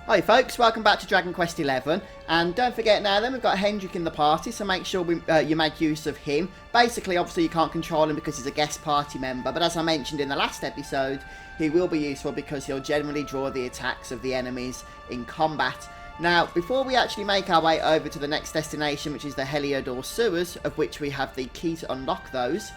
Hi folks, welcome back to Dragon Quest XI, and don't forget now then we've got Hendrik in the party, so make sure you make use of him. Basically, obviously you can't control him because he's a guest party member, but as I mentioned in the last episode, he will be useful because he'll generally draw the attacks of the enemies in combat. Now, before we actually make our way over to the next destination, which is the Heliodor sewers, of which we have the key to unlock those,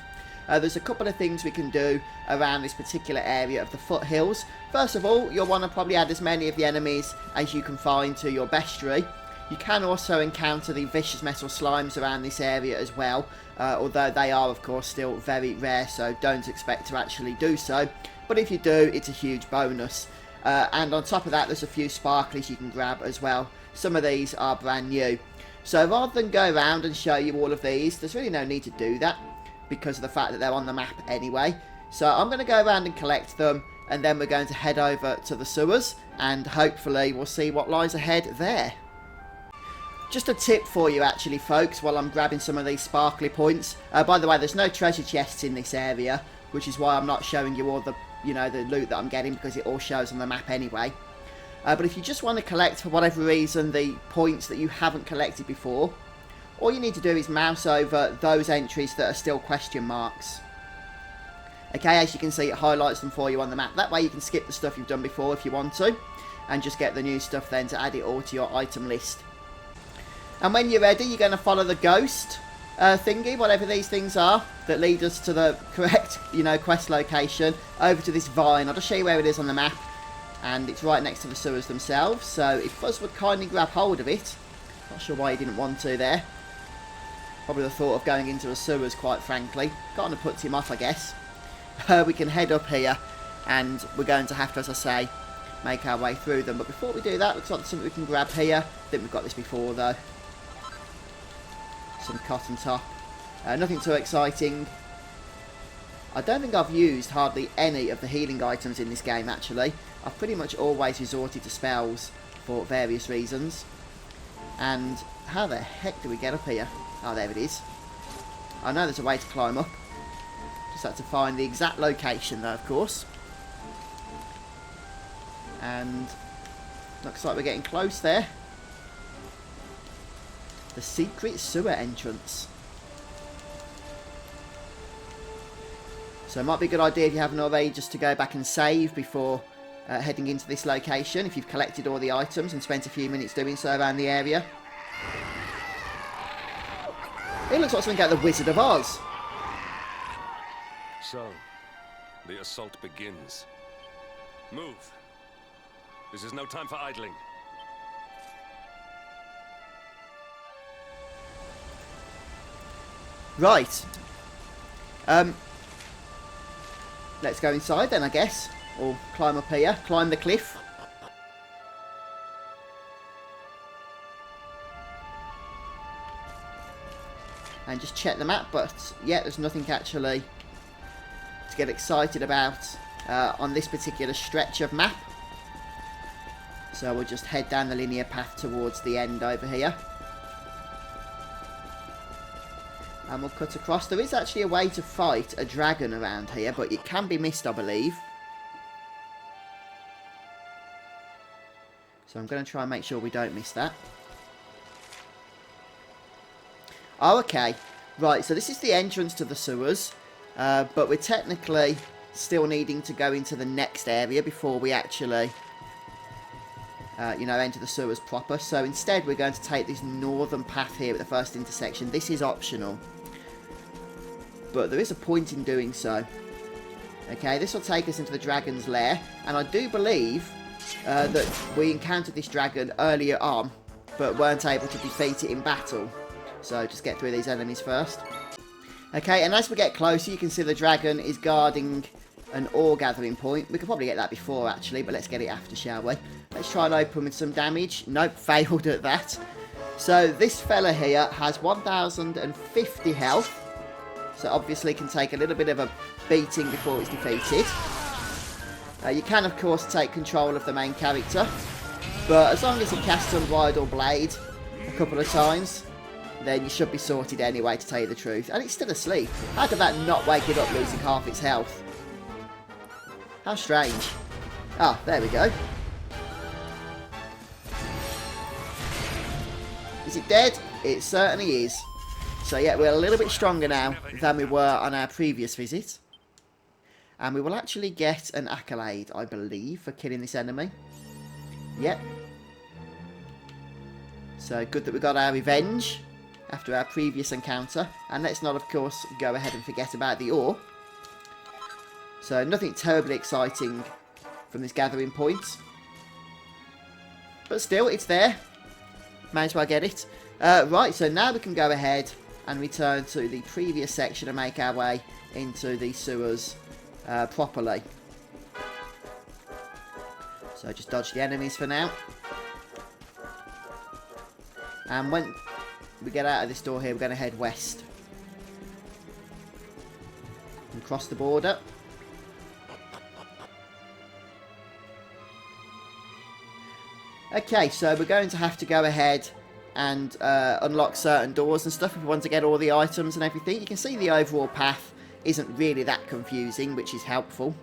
there's a couple of things we can do around this particular area of the foothills. First of all, you'll want to probably add as many of the enemies as you can find to your bestiary. You can also encounter the vicious metal slimes around this area as well, although they are of course still very rare, so don't expect to actually do so. But if you do, it's a huge bonus. And on top of that, there's a few sparklies you can grab as well. Some of these are brand new. So rather than go around and show you all of these, there's really no need to do that, because of the fact that they're on the map anyway. So I'm going to go around and collect them, and then we're going to head over to the sewers, and hopefully we'll see what lies ahead there. Just a tip for you actually folks, while I'm grabbing some of these sparkly points. By the way, there's no treasure chests in this area, which is why I'm not showing you all the, the loot that I'm getting, because it all shows on the map anyway. But if you just want to collect, for whatever reason, the points that you haven't collected before, all you need to do is mouse over those entries that are still question marks. Okay, as you can see, it highlights them for you on the map. That way you can skip the stuff you've done before if you want to, and just get the new stuff then to add it all to your item list. And when you're ready, you're going to follow the ghost thingy, whatever these things are, that lead us to the correct, quest location, over to this vine. I'll just show you where it is on the map, and it's right next to the sewers themselves. So if Fuzz would kindly grab hold of it, not sure why he didn't want to there. Probably the thought of going into the sewers, quite frankly. Kind of puts him off, I guess. We can head up here, and we're going to have to, as I say, make our way through them. But before we do that, looks like there's something we can grab here. I think we've got this before, though. Some cotton top. Nothing too exciting. I don't think I've used hardly any of the healing items in this game, actually. I've pretty much always resorted to spells for various reasons. And how the heck do we get up here? Oh, there it is. I know there's a way to climb up. Just have to find the exact location, though, of course. And looks like we're getting close there. The secret sewer entrance. So it might be a good idea, if you haven't already, just to go back and save before heading into this location, if you've collected all the items and spent a few minutes doing so around the area. It looks like something out of the Wizard of Oz. So, the assault begins. Move. This is no time for idling. Right. Let's go inside then, I guess. Or climb up here. Climb the cliff. And just check the map, but yeah, there's nothing actually to get excited about on this particular stretch of map. So we'll just head down the linear path towards the end over here. And we'll cut across. There is actually a way to fight a dragon around here, but it can be missed, I believe. So I'm going to try and make sure we don't miss that. Oh, okay. Right, so this is the entrance to the sewers. But we're technically still needing to go into the next area before we actually, enter the sewers proper. So instead, we're going to take this northern path here at the first intersection. This is optional, but there is a point in doing so. Okay, this will take us into the dragon's lair. And I do believe that we encountered this dragon earlier on, but weren't able to defeat it in battle. So just get through these enemies first. Okay, and as we get closer, you can see the dragon is guarding an ore gathering point. We could probably get that before, actually, but let's get it after, shall we? Let's try and open with some damage. Nope, failed at that. So this fella here has 1,050 health. So obviously can take a little bit of a beating before it's defeated. You can, of course, take control of the main character. But as long as you cast Unbridled Blade a couple of times, then you should be sorted anyway, to tell you the truth. And it's still asleep. How did that not wake it up, losing half its health? How strange. Ah, there we go. Is it dead? It certainly is. So yeah, we're a little bit stronger now than we were on our previous visit. And we will actually get an accolade, I believe, for killing this enemy. Yep. So good that we got our revenge after our previous encounter. And let's not, of course, go ahead and forget about the ore. So nothing terribly exciting from this gathering point. But still, it's there. Might as well get it. Right, so now we can go ahead and return to the previous section and make our way into the sewers properly. So just dodge the enemies for now. And when we get out of this door here, we're going to head west. And cross the border. Okay, so we're going to have to go ahead and unlock certain doors and stuff if we want to get all the items and everything. You can see the overall path isn't really that confusing, which is helpful.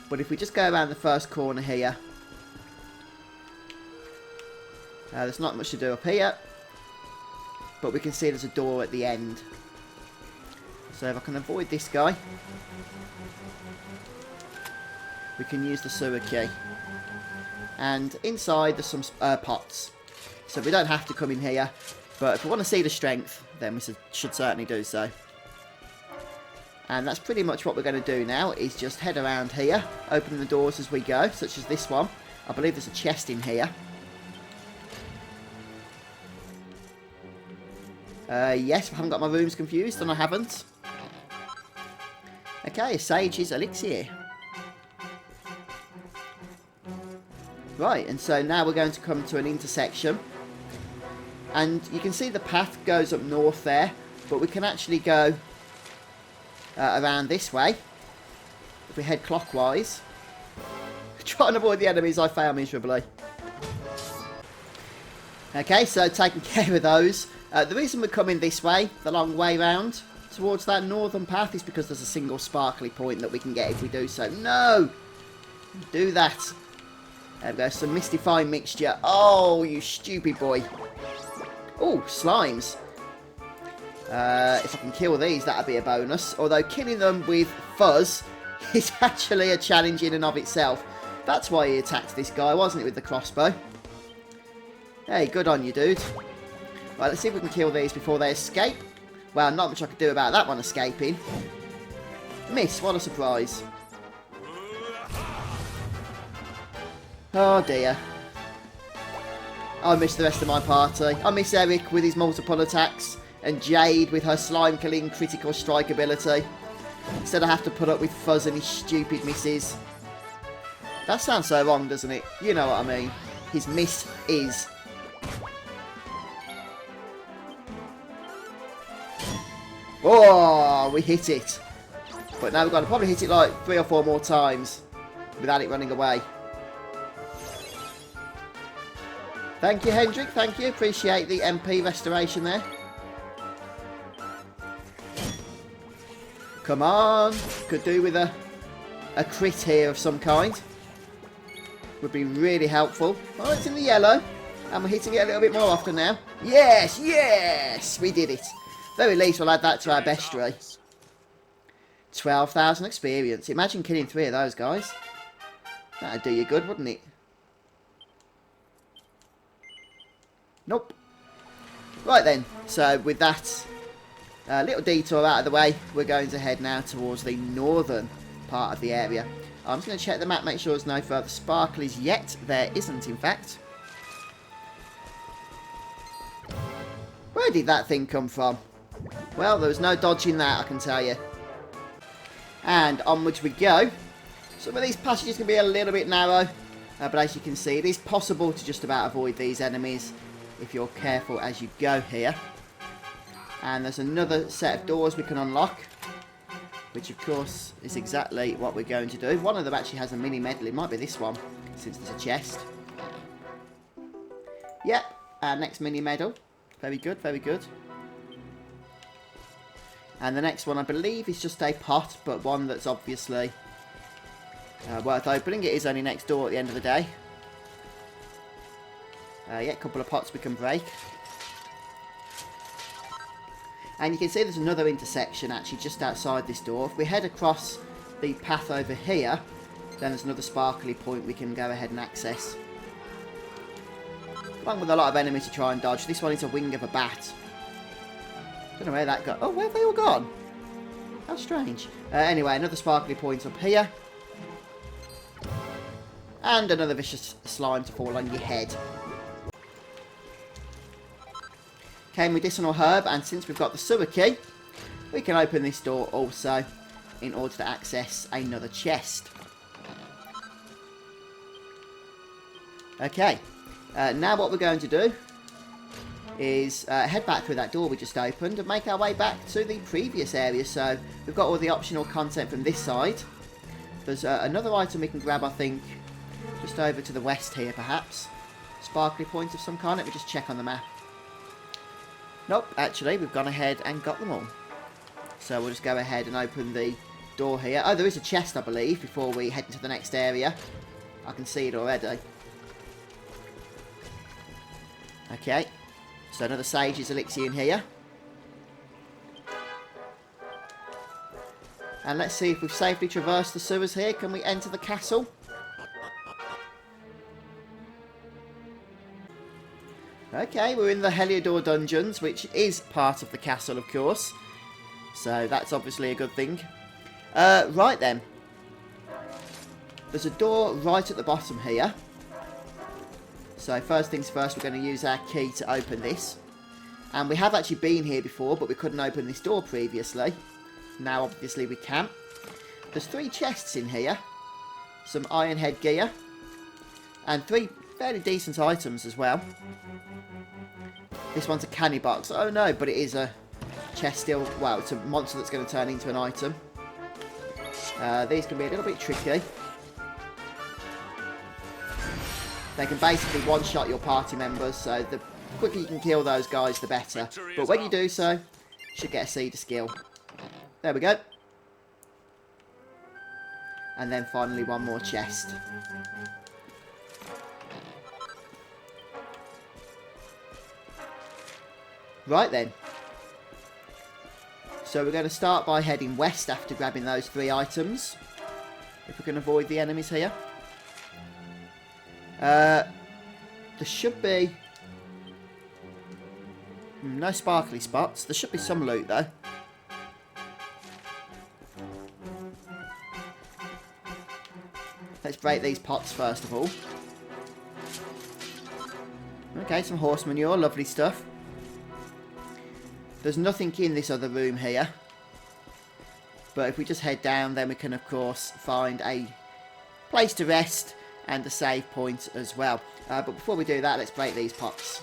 But if we just go around the first corner here, there's not much to do up here, but we can see there's a door at the end. So if I can avoid this guy, we can use the sewer key. And inside there's some pots. So we don't have to come in here, but if we want to see the strength, then we should certainly do so. And that's pretty much what we're going to do now, is just head around here, opening the doors as we go, such as this one. I believe there's a chest in here. Yes, I haven't got my rooms confused, and I haven't. Okay, Sage's Elixir. Right, and so now we're going to come to an intersection. And you can see the path goes up north there, but we can actually go around this way. If we head clockwise. Try and avoid the enemies, I fail miserably. Okay, so taking care of those. The reason we're coming this way, the long way round, towards that northern path, is because there's a single sparkly point that we can get if we do so. No! Do that. There we go, some mystifying mixture. Oh, you stupid boy. Oh, slimes. If I can kill these, that'd be a bonus. Although killing them with fuzz is actually a challenge in and of itself. That's why he attacked this guy, wasn't it, with the crossbow? Hey, good on you, dude. Right, let's see if we can kill these before they escape. Well, not much I could do about that one escaping. Miss, what a surprise. Oh dear. I miss the rest of my party. I miss Eric with his multiple attacks, and Jade with her slime-killing critical strike ability. Instead I have to put up with Fuzz and his stupid misses. That sounds so wrong, doesn't it? You know what I mean. His miss is. Oh, we hit it. But now we've got to probably hit it like 3 or 4 more times without it running away. Thank you, Hendrik. Thank you. Appreciate the MP restoration there. Come on. Could do with a crit here of some kind. Would be really helpful. Oh, it's in the yellow. And we're hitting it a little bit more often now. Yes, yes. We did it. Very least we'll add that to our bestiary. 12,000 experience. Imagine killing 3 of those guys. That'd do you good, wouldn't it? Nope. Right then, so with that little detour out of the way, we're going to head now towards the northern part of the area. I'm just going to check the map, make sure there's no further sparklies yet. There isn't, in fact. Where did that thing come from? Well, there was no dodging that, I can tell you. And onwards we go. Some of these passages can be a little bit narrow, but as you can see, it is possible to just about avoid these enemies if you're careful as you go here. And there's another set of doors we can unlock, which of course is exactly what we're going to do. One of them actually has a mini medal. It might be this one, since there's a chest. Yep, our next mini medal. Very good, very good. And the next one, I believe, is just a pot, but one that's obviously worth opening. It is only next door at the end of the day. Yeah, a couple of pots we can break. And you can see there's another intersection actually just outside this door. If we head across the path over here, then there's another sparkly point we can go ahead and access. Along with a lot of enemies to try and dodge. This one is a wing of a bat. Don't know where that got. Oh, where have they all gone? How strange. Anyway, another sparkly point up here. And another vicious slime to fall on your head. Okay, medicinal herb, and since we've got the sewer key, we can open this door also in order to access another chest. Okay, now what we're going to do is head back through that door we just opened and make our way back to the previous area. So we've got all the optional content from this side. There's another item we can grab, I think, just over to the west here perhaps. Sparkly point of some kind. Let me just check on the map. Nope, actually we've gone ahead and got them all. So we'll just go ahead and open the door here. Oh, there is a chest, I believe, before we head into the next area. I can see it already. Okay, so another Sage's Elixir in here. And let's see if we've safely traversed the sewers here. Can we enter the castle? Okay, we're in the Heliodor dungeons, which is part of the castle, of course. So that's obviously a good thing. Right then. There's a door right at the bottom here. So first things first, we're going to use our key to open this. And we have actually been here before, but we couldn't open this door previously. Now obviously we can. There's 3 chests in here. Some iron headgear. And 3 fairly decent items as well. This one's a canny box. Oh no, but it is a chest still. Well, it's a monster that's going to turn into an item. These can be a little bit tricky. They can basically one-shot your party members, so the quicker you can kill those guys, the better. But when you do so, you should get a seed of skill. There we go. And then finally one more chest. Right then. So we're going to start by heading west after grabbing those 3 items. If we can avoid the enemies here. There should be no sparkly spots. There should be some loot though. Let's break these pots first of all. Okay, some horse manure, lovely stuff. There's nothing in this other room here. But if we just head down, then we can of course find a place to rest and a save point as well. But before we do that, let's break these pots.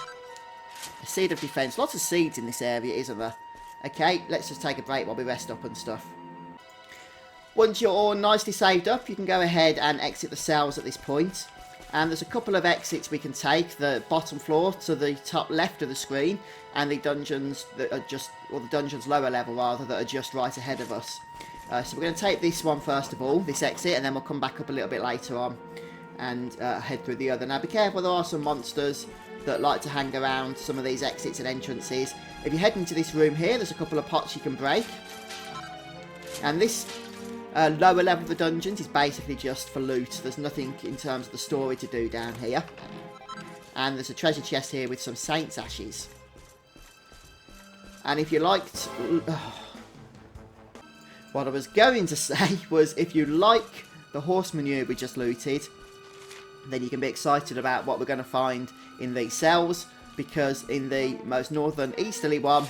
A seed of defense. Lots of seeds in this area, isn't there? Okay, let's just take a break while we rest up and stuff. Once you're all nicely saved up, you can go ahead and exit the cells at this point. And there's a couple of exits we can take. The bottom floor to the top left of the screen, and the dungeons that are just, or the dungeons lower level rather, that are just right ahead of us. So we're going to take this one first of all, this exit, and then we'll come back up a little bit later on and head through the other. Now be careful, there are some monsters that like to hang around some of these exits and entrances. If you head into this room here, there's a couple of pots you can break. And this lower level of the dungeons is basically just for loot. There's nothing in terms of the story to do down here. And there's a treasure chest here with some saints' ashes. And if you liked... what I was going to say was, if you like the horse manure we just looted, then you can be excited about what we're going to find in these cells, because in the most northern easterly one,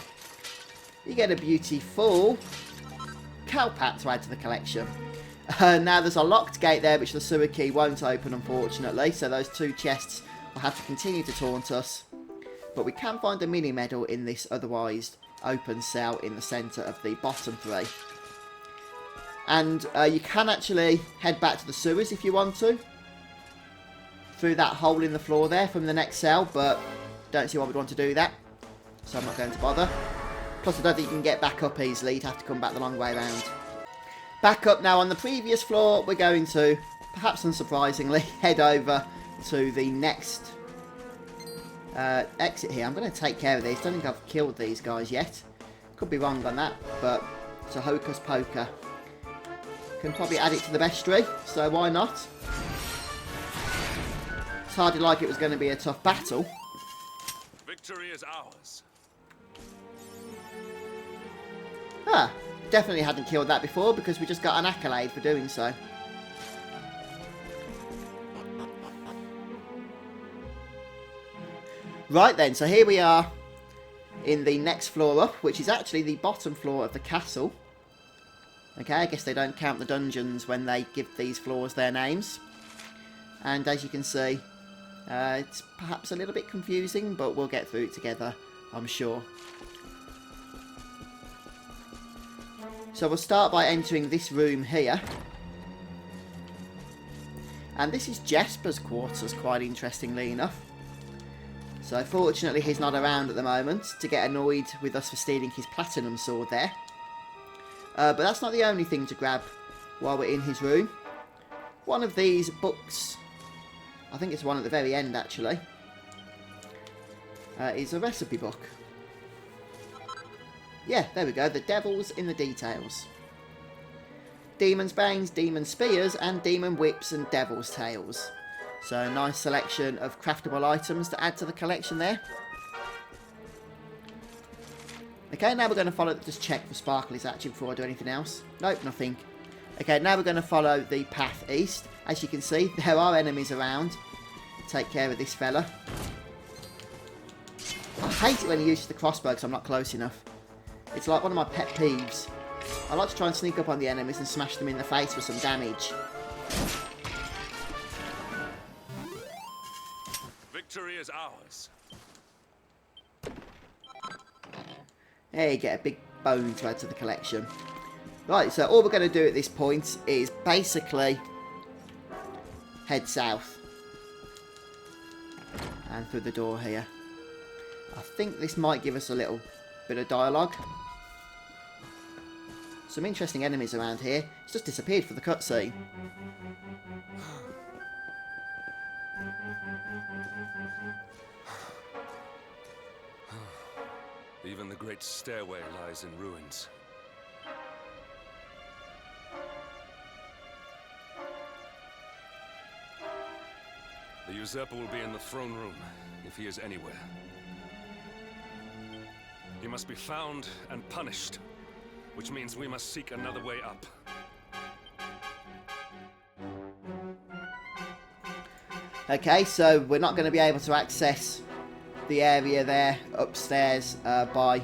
you get a beautiful cowpat to add to the collection. Now there's a locked gate there which the sewer key won't open, unfortunately, so those 2 chests will have to continue to taunt us. But we can find a mini medal in this otherwise open cell in the centre of the bottom 3. And you can actually head back to the sewers if you want to, through that hole in the floor there from the next cell, but don't see why we'd want to do that, so I'm not going to bother. Plus I don't think you can get back up easily, you'd have to come back the long way around. Back up now on the previous floor, we're going to, perhaps unsurprisingly, head over to the next exit here. I'm going to take care of these. Don't think I've killed these guys yet. Could be wrong on that, but it's a hocus poker. Can probably add it to the bestiary, so why not? It's hardly like it was going to be a tough battle. Victory is ours. Ah, definitely hadn't killed that before because we just got an accolade for doing so. Right then, so here we are in the next floor up, which is actually the bottom floor of the castle. Okay, I guess they don't count the dungeons when they give these floors their names. And as you can see, it's perhaps a little bit confusing, but we'll get through it together, I'm sure. So we'll start by entering this room here. And this is Jesper's quarters, quite interestingly enough. So fortunately he's not around at the moment to get annoyed with us for stealing his platinum sword there. But that's not the only thing to grab while we're in his room. One of these books, I think it's one at the very end actually, is a recipe book. Yeah, there we go, the devil's in the details. Demon's Banes, Demon Spears, and Demon Whips and Devil's Tails. So a nice selection of craftable items to add to the collection there. Okay, now we're going to follow, just check for sparklies actually before I do anything else. Nope, nothing. Okay, now we're going to follow the path east. As you can see, there are enemies around. Take care of this fella. I hate it when he uses the crossbow because I'm not close enough. It's like one of my pet peeves. I like to try and sneak up on the enemies and smash them in the face for some damage. Victory is ours. There you get a big bone to add to the collection. Right, so all we're going to do at this point is basically head south. And through the door here. I think this might give us a little bit of dialogue. Some interesting enemies around here. It's just disappeared for the cutscene. Even the great stairway lies in ruins. The usurper will be in the throne room, if he is anywhere. He must be found and punished, which means we must seek another way up. Okay, so we're not going to be able to access the area there upstairs by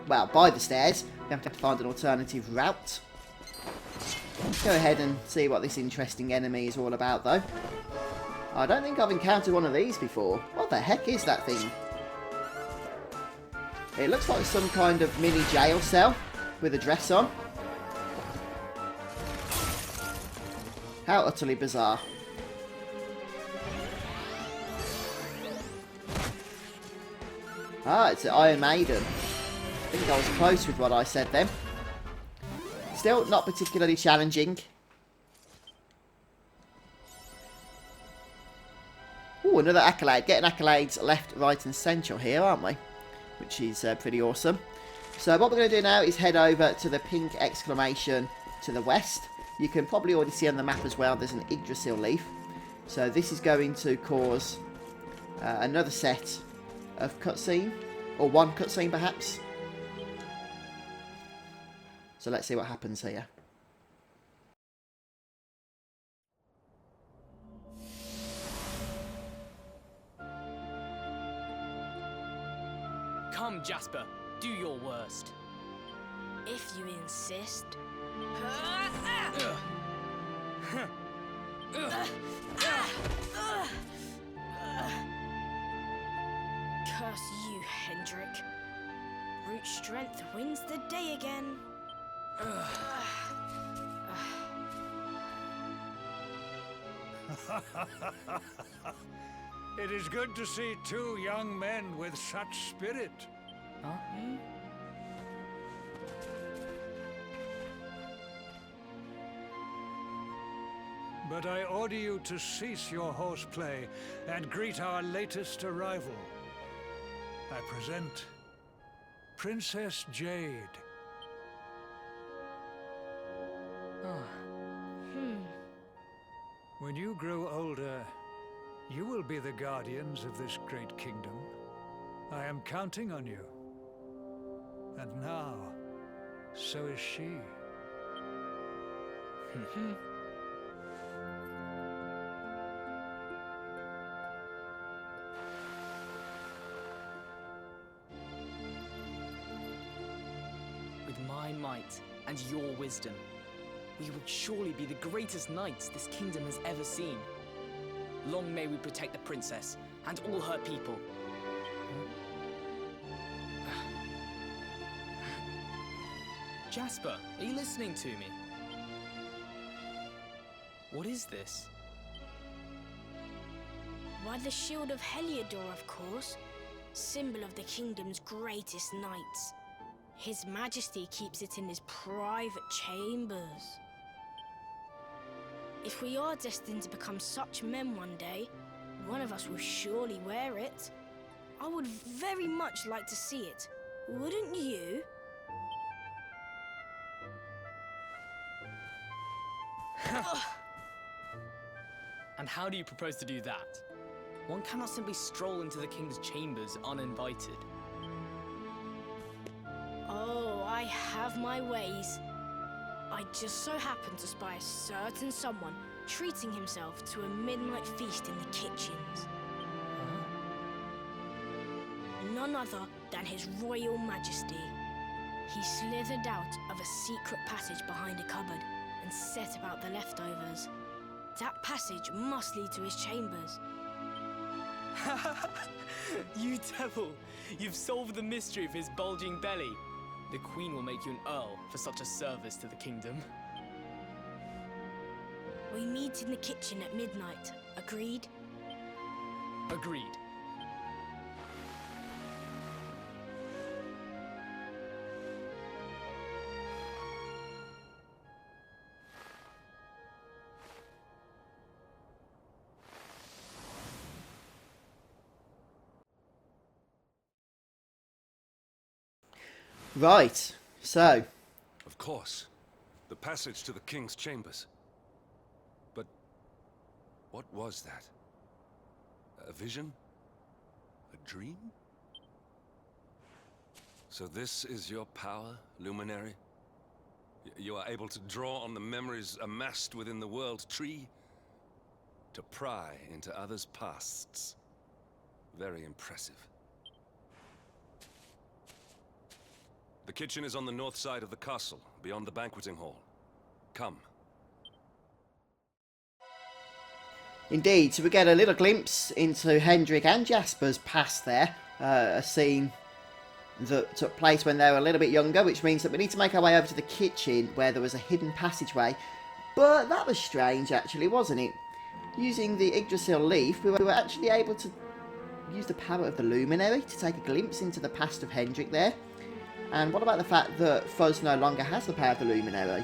the stairs. We have to find an alternative route. Let's go ahead and see what this interesting enemy is all about though. I don't think I've encountered one of these before. What the heck is that thing? It looks like some kind of mini jail cell with a dress on. How utterly bizarre. Ah, it's the Iron Maiden. I think I was close with what I said then. Still not particularly challenging. Ooh, another accolade. Getting accolades left, right and centre here, aren't we? Which is pretty awesome. So what we're going to do now is head over to the pink exclamation to the west. You can probably already see on the map as well there's an Yggdrasil leaf. So this is going to cause another set of cutscene, or one cutscene perhaps. So let's see what happens here. Come, Jasper, do your worst. If you insist. Curse you, Hendrik. Brute strength wins the day again. It is good to see two young men with such spirit. Huh? But I order you to cease your horseplay and greet our latest arrival. I present Princess Jade. When you grow older, you will be the guardians of this great kingdom. I am counting on you. And now, so is she. With my might and your wisdom, we will surely be the greatest knights this kingdom has ever seen. Long may we protect the princess and all her people. Jasper, are you listening to me? What is this? Why, the shield of Heliodor, of course. Symbol of the kingdom's greatest knights. His Majesty keeps it in his private chambers. If we are destined to become such men one day, one of us will surely wear it. I would very much like to see it. Wouldn't you? And how do you propose to do that? One cannot simply stroll into the king's chambers uninvited. Oh, I have my ways. I just so happened to spy a certain someone treating himself to a midnight feast in the kitchens. None other than His Royal Majesty. He slithered out of a secret passage behind a cupboard and set about the leftovers. That passage must lead to his chambers. You devil! You've solved the mystery of his bulging belly. The Queen will make you an Earl for such a service to the kingdom. We meet in the kitchen at midnight. Agreed? Agreed. Right, so... Of course. The passage to the king's chambers. But what was that? A vision? A dream? So this is your power, Luminary? You are able to draw on the memories amassed within the world tree to pry into others' pasts. Very impressive. The kitchen is on the north side of the castle, beyond the banqueting hall. Come. Indeed, so we get a little glimpse into Hendrik and Jasper's past there. A scene that took place when they were a little bit younger, which means that we need to make our way over to the kitchen where there was a hidden passageway. But that was strange, actually, wasn't it? Using the Yggdrasil leaf, we were actually able to use the power of the Luminary to take a glimpse into the past of Hendrik there. And what about the fact that Fuzz no longer has the power of the Luminary?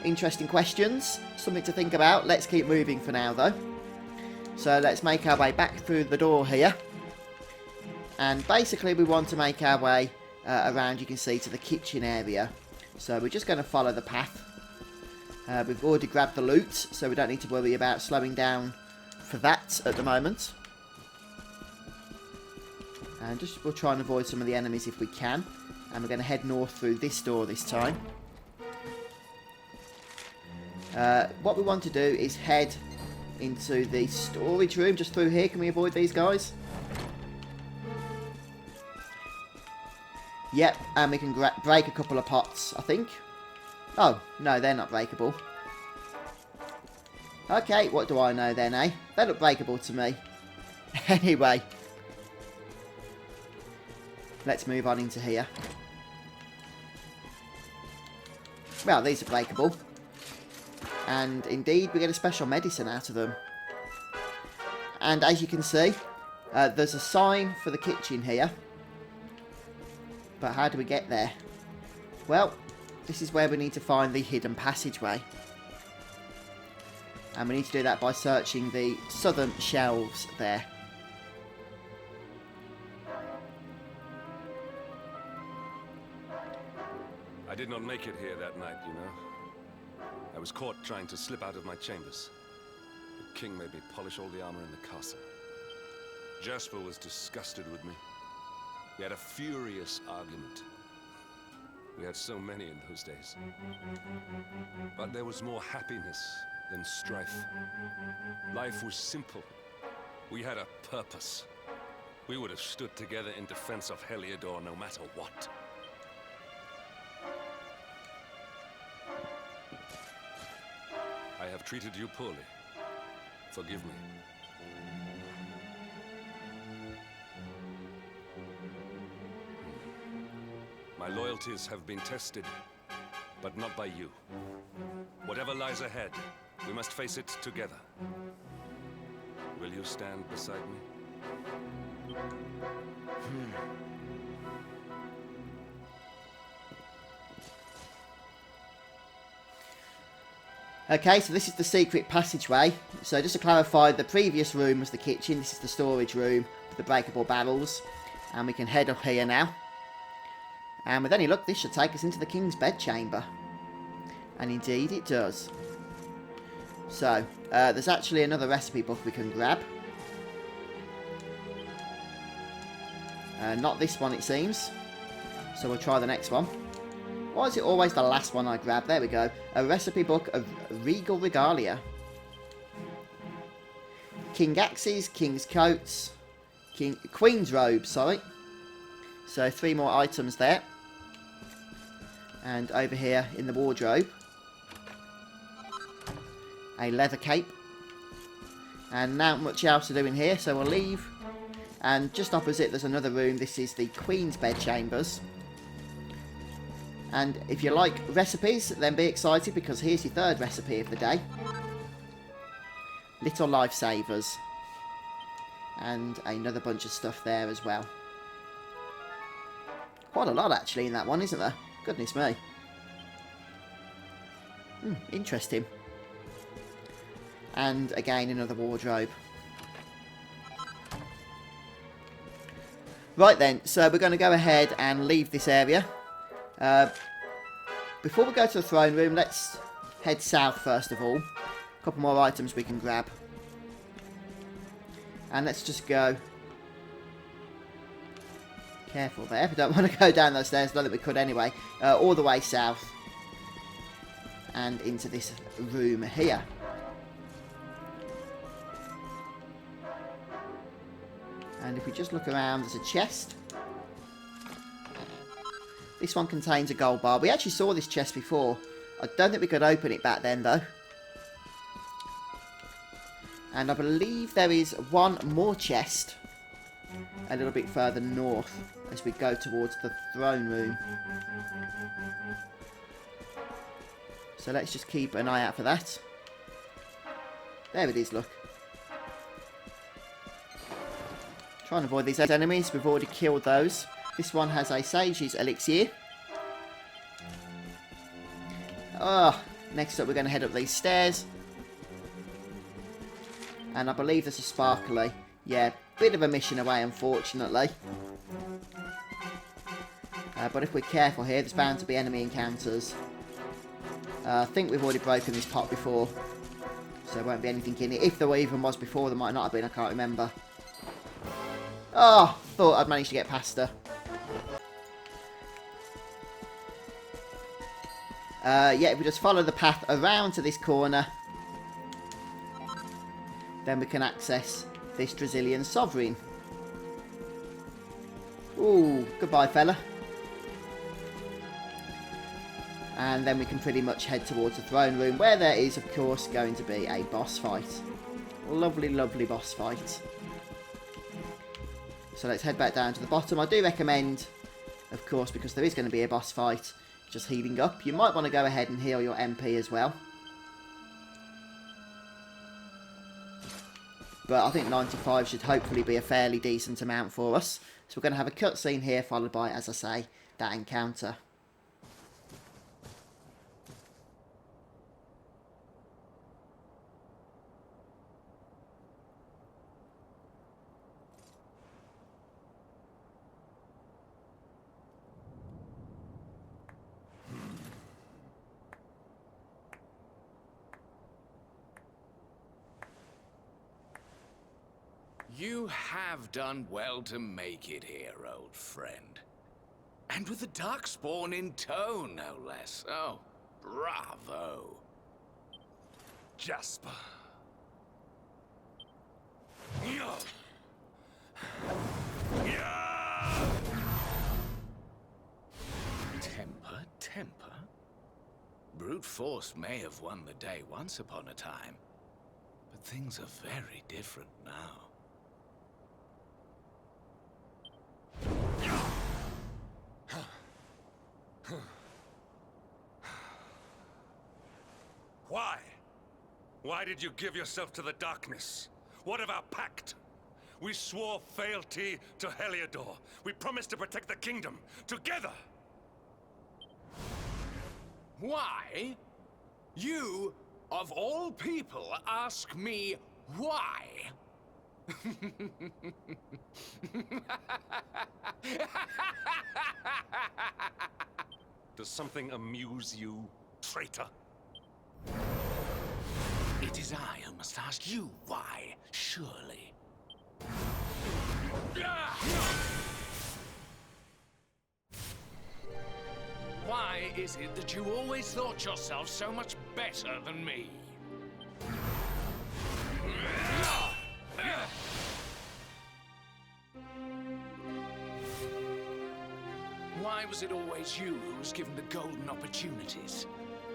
Interesting questions. Something to think about. Let's keep moving for now, though. So let's make our way back through the door here. And basically we want to make our way around, you can see, to the kitchen area. So we're just going to follow the path. We've already grabbed the loot, so we don't need to worry about slowing down for that at the moment. And we'll try and avoid some of the enemies if we can. And we're going to head north through this door this time. What we want to do is head into the storage room just through here. Can we avoid these guys? Yep, and we can break a couple of pots, I think. Oh, no, they're not breakable. Okay, what do I know then, eh? They look breakable to me. Anyway. Let's move on into here. Well, these are breakable. And indeed, we get a special medicine out of them. And as you can see, there's a sign for the kitchen here. But how do we get there? Well, this is where we need to find the hidden passageway. And we need to do that by searching the southern shelves there. I did not make it here that night, you know. I was caught trying to slip out of my chambers. The king made me polish all the armor in the castle. Jasper was disgusted with me. We had a furious argument. We had so many in those days. But there was more happiness than strife. Life was simple. We had a purpose. We would have stood together in defense of Heliodor no matter what. I have treated you poorly. Forgive me. My loyalties have been tested, but not by you. Whatever lies ahead, we must face it together. Will you stand beside me? Okay, so this is the secret passageway. So just to clarify, the previous room was the kitchen. This is the storage room with the breakable barrels. And we can head up here now. And with any luck, this should take us into the king's bedchamber. And indeed it does. So, there's actually another recipe book we can grab. Not this one, it seems. So we'll try the next one. Why is it always the last one I grab? There we go. A recipe book of regal regalia. King axes, king's coats, queen's robes, sorry. So 3 more items there. And over here in the wardrobe, a leather cape. And not much else to do in here, so we'll leave. And just opposite there's another room. This is the Queen's bedchambers. And if you like recipes, then be excited because here's your 3rd recipe of the day. Little lifesavers. And another bunch of stuff there as well. Quite a lot actually in that one, isn't there? Goodness me. Interesting. And again, another wardrobe. Right then, so we're going to go ahead and leave this area. Before we go to the throne room, let's head south first of all. A couple more items we can grab. And let's just go... Careful there, we don't want to go down those stairs, not that we could anyway. All the way south. And into this room here. And if we just look around, there's a chest. This one contains a gold bar. We actually saw this chest before. I don't think we could open it back then, though. And I believe there is one more chest a little bit further north as we go towards the throne room. So let's just keep an eye out for that. There it is, look. Try and avoid these enemies. We've already killed those. This one has a Sage's Elixir. Next up we're going to head up these stairs. And I believe there's a Sparkly. Yeah, bit of a mission away unfortunately. But if we're careful here, there's bound to be enemy encounters. I think we've already broken this pot before. So there won't be anything in it. If there even was before, there might not have been, I can't remember. Oh, thought I'd managed to get past her. Yeah, if we just follow the path around to this corner, then we can access this Brazilian sovereign. Ooh, goodbye, fella. And then we can pretty much head towards the throne room, where there is, of course, going to be a boss fight. Lovely, lovely boss fight. So let's head back down to the bottom. I do recommend, of course, because there is going to be a boss fight, just healing up. You might want to go ahead and heal your MP as well. But I think 95 should hopefully be a fairly decent amount for us. So we're going to have a cutscene here, followed by, as I say, that encounter. You have done well to make it here, old friend. And with the Darkspawn in tow, no less. Oh, bravo. Jasper. Temper, temper. Brute force may have won the day once upon a time, but things are very different now. Why? Why did you give yourself to the darkness? What of our pact? We swore fealty to Heliodor. We promised to protect the kingdom, together! Why? You, of all people, ask me why? Does something amuse you, traitor? It is I who must ask you why, surely. Why is it that you always thought yourself so much better than me? Why was it always you who was given the golden opportunities?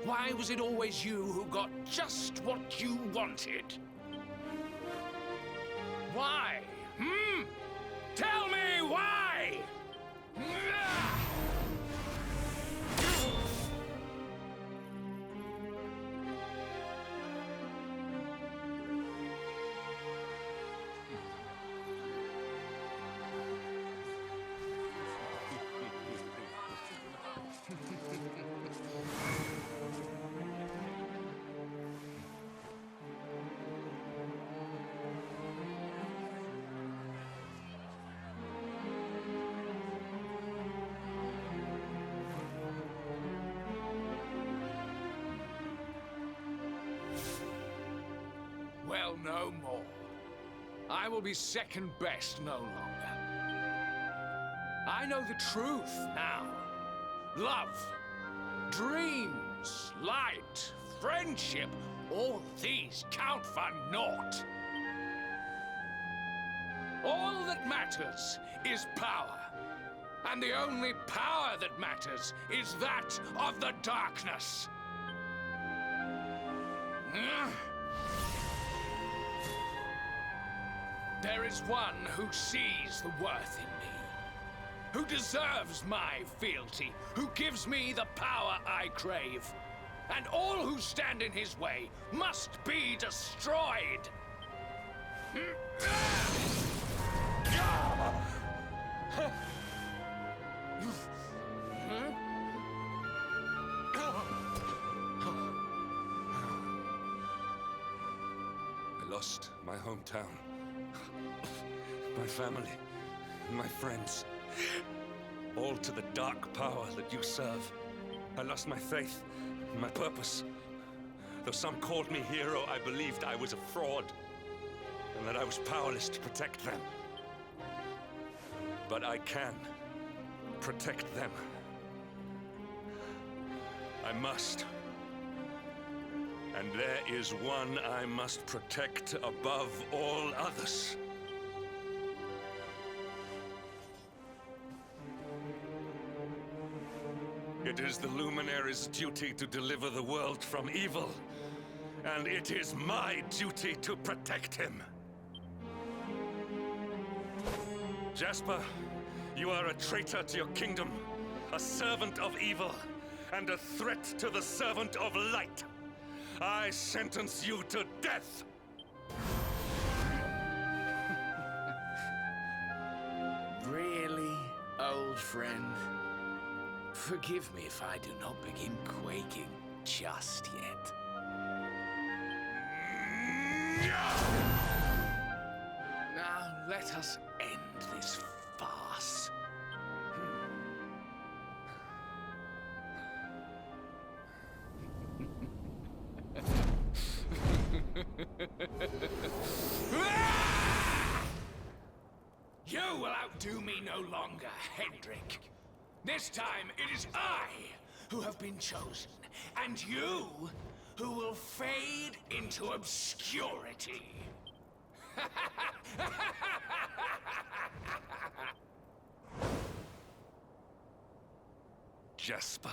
Why was it always you who got just what you wanted? Why? Tell me why! Well, no more. I will be second best no longer. I know the truth now. Love, dreams, light, friendship, all these count for naught. All that matters is power. And the only power that matters is that of the darkness. There is one who sees the worth in me, who deserves my fealty, who gives me the power I crave, and all who stand in his way must be destroyed. I lost my hometown. My family, my friends, all to the dark power that you serve. I lost my faith, my purpose. Though some called me hero, I believed I was a fraud, and that I was powerless to protect them. But I can protect them. I must. And there is one I must protect above all others. It is the Luminary's duty to deliver the world from evil, and it is my duty to protect him. Jasper, you are a traitor to your kingdom, a servant of evil, and a threat to the servant of light. I sentence you to death! Really, old friend? Forgive me if I do not begin quaking just yet. Now let us end this farce. will outdo me no longer, Hendrik. This time it is I who have been chosen, and you who will fade into obscurity. Jasper.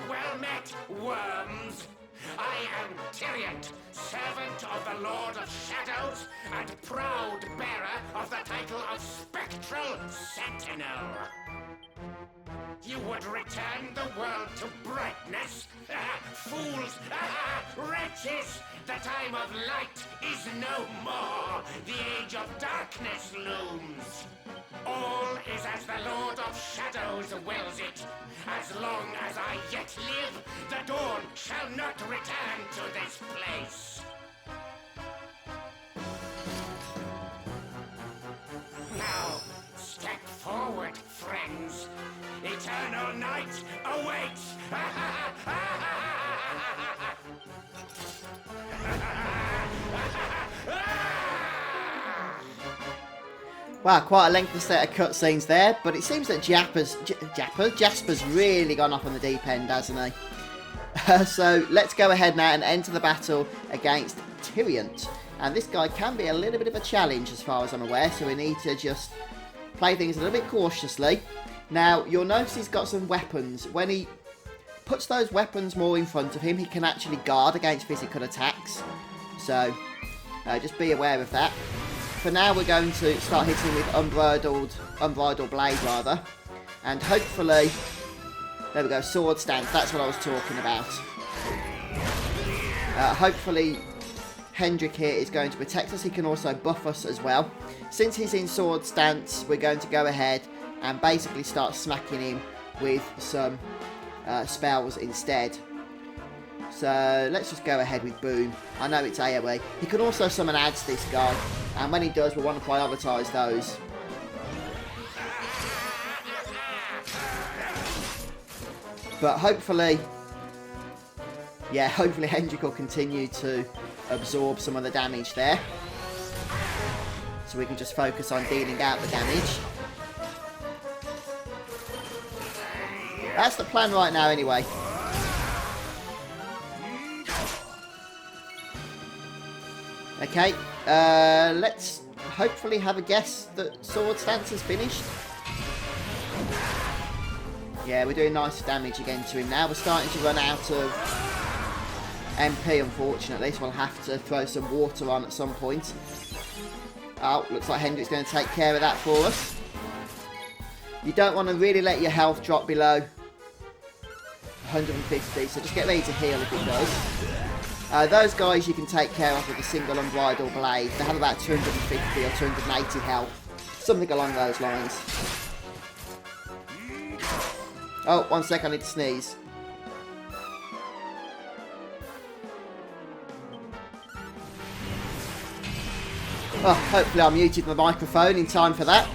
Well met, worms. I am Tyriant, servant of the Lord of Shadows and proud bearer of the title of Spectral Sentinel. You would return the world to brightness? Fools! Wretches! The time of light is no more. The age of darkness looms. All is as the Lord of Shadows wills it. As long as I yet live, the dawn shall not return to this place. Now, step forward, friends. Eternal night awaits! Wow, quite a lengthy set of cutscenes there, but it seems that Jasper's really gone off on the deep end, hasn't he? So let's go ahead now and enter the battle against Tyriant. And this guy can be a little bit of a challenge as far as I'm aware, so we need to just play things a little bit cautiously. Now, you'll notice he's got some weapons. When he puts those weapons more in front of him, he can actually guard against physical attacks. So, just be aware of that. For now, we're going to start hitting with unbridled blade, rather. And hopefully, there we go, sword stance, that's what I was talking about. Hopefully, Hendrik here is going to protect us. He can also buff us as well. Since he's in sword stance, we're going to go ahead and basically start smacking him with some spells instead. So let's just go ahead with Boom. I know it's AoE. He can also summon adds, this guy, and when he does, we'll want to prioritise those. But hopefully, yeah, hopefully Hendrik will continue to absorb some of the damage there. So we can just focus on dealing out the damage. That's the plan right now anyway. Okay, let's hopefully have a guess that sword stance is finished. Yeah, we're doing nice damage again to him now. We're starting to run out of MP, unfortunately, so we'll have to throw some water on at some point. Oh, looks like Hendrik's going to take care of that for us. You don't want to really let your health drop below 150, so just get ready to heal if it does. Those guys you can take care of with a single unbridled blade. They have about 250 or 280 health. Something along those lines. Oh, 1 sec, I need to sneeze. Oh, hopefully I muted my microphone in time for that.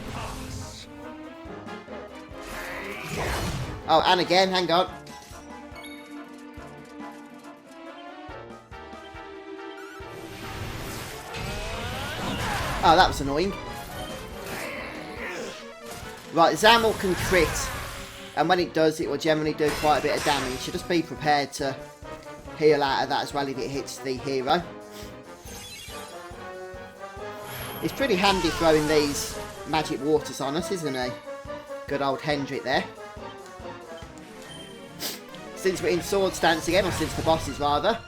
Oh, and again, hang on. Oh, that was annoying. Right, Zamel can crit, and when it does, it will generally do quite a bit of damage, so just be prepared to heal out of that as well if it hits the hero. It's pretty handy throwing these magic waters on us, isn't he? Good old Hendrik there. Since we're in sword stance again, or since the boss is rather,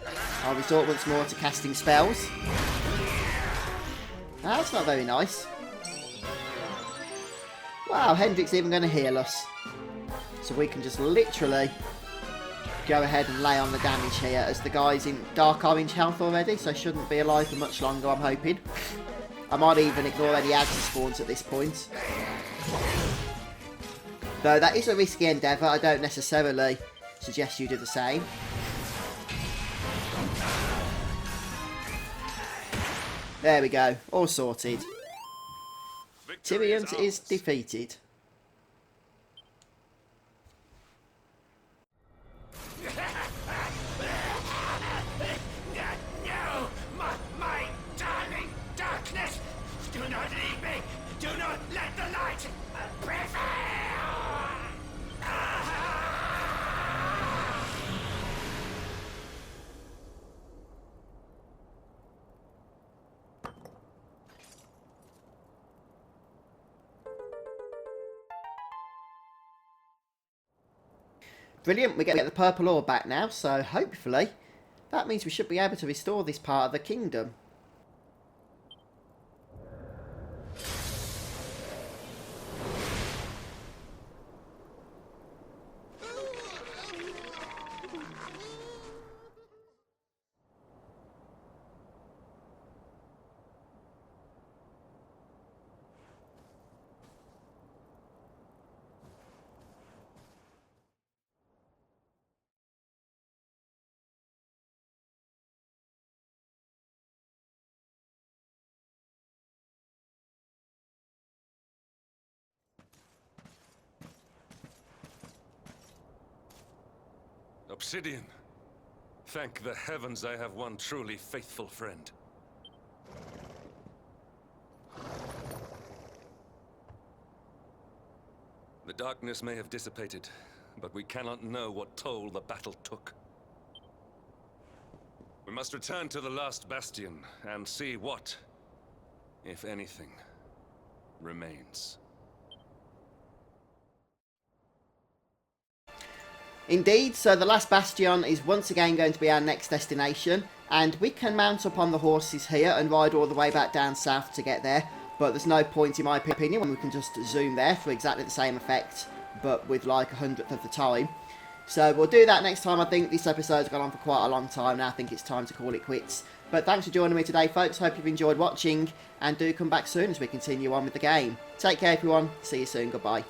I'll resort once more to casting spells. Ah, that's not very nice. Wow, Hendrik's even going to heal us. So we can just literally go ahead and lay on the damage here, as the guy's in dark orange health already, so shouldn't be alive for much longer, I'm hoping. I might even ignore any ads he spawns at this point. Though that is a risky endeavour, I don't necessarily suggest you do the same. There we go, all sorted. Tyriant is defeated. No! My darling darkness! Do not leave me! Do not let the light prevail! Brilliant, we get the purple ore back now, so hopefully that means we should be able to restore this part of the kingdom. Obsidian. Thank the heavens I have one truly faithful friend. The darkness may have dissipated, but we cannot know what toll the battle took. We must return to the Last Bastion and see what, if anything, remains. Indeed, so the Last Bastion is once again going to be our next destination, and we can mount up on the horses here and ride all the way back down south to get there, but there's no point in my opinion when we can just zoom there for exactly the same effect, but with like 100th of the time. So we'll do that next time. I think this episode's gone on for quite a long time now. I think it's time to call it quits. But thanks for joining me today, folks. Hope you've enjoyed watching, and do come back soon as we continue on with the game. Take care, everyone. See you soon. Goodbye.